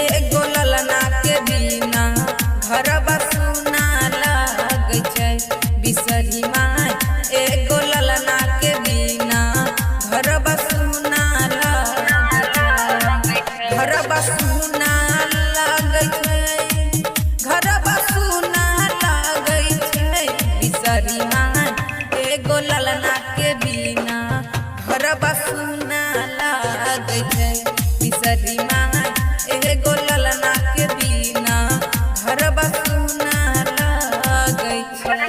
एगो ललना के बिना घर बसुना लगे छै। बिसरी माय एगो ललना के बिना घर बसुना लगे छै। घर बसुना लगे छै, घर बसुना लगे छै। बिसरी माय एगो ललना के बिना घर बसुना लगे छै। बिसरी माय एगो ललना के बिना घर बसुना लगे छै।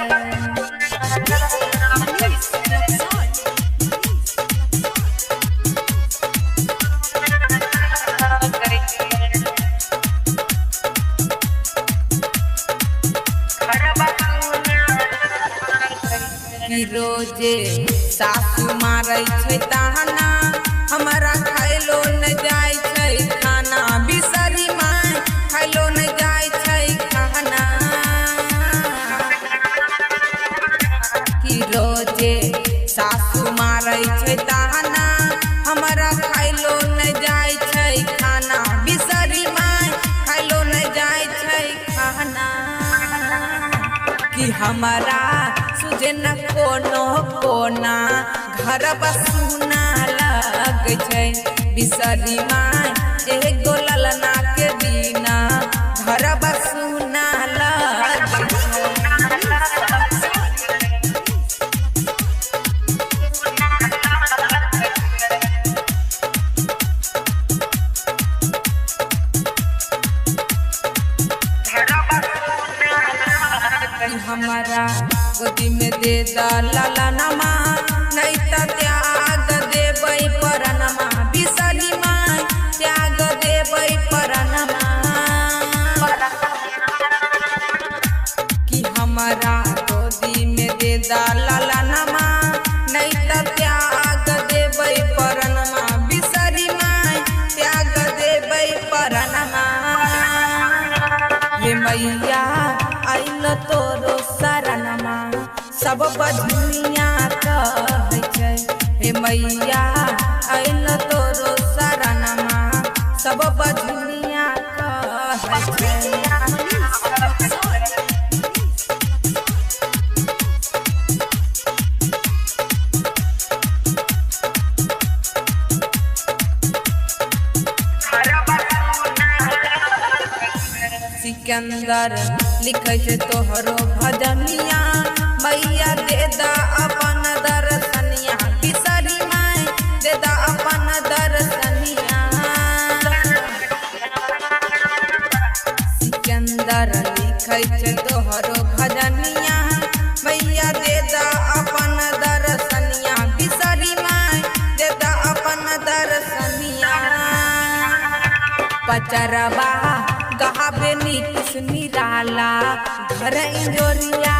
रोजे सासू मारै छै ताना, हमारा खाइलो न जाय छै खाना। बिसरी माय खाइलो न जाय छै खाना। कि रोजे सासू मारै छै ताना, हमारा खाइलो न जाय छै खाना। बिसरी माय खाइलो न जाय छै खाना। कि हमारा सुझे न कोनो कोना घर बसुना लगे छै। बिसरी माय एगो ललना के बिना घर बसुना लगे छै। हमारा गोदी में दे दा ललनमा, नहीं त त्याग देबै परनमा। बिसरी माय त्याग देबै परनमा। कि हमारा गोदी में दे दा ललनमा, नहीं त त्याग देबै परनमा। बिसरी माय त्याग देबै परनमा। हे मैया आइल तोरो शरणमा, सब बधुनिया कहै छै। हे मैया आइल तोरो शरणमा, सब बधुनिया कहै छै। सिकंदर लिखे छै तोहरो भजनिया, मैया दे दा अपन दर्शनिया। बिसरी माय दे दा अपन दर्शनिया। सिकंदर लिखे छै तोहरो भजनिया, मैया दे दा अपन दर्शनिया। बिसरी माय दे दा अपन दर्शनिया। पचरबा गहाबे नीतीश निराला घर इंजोरिया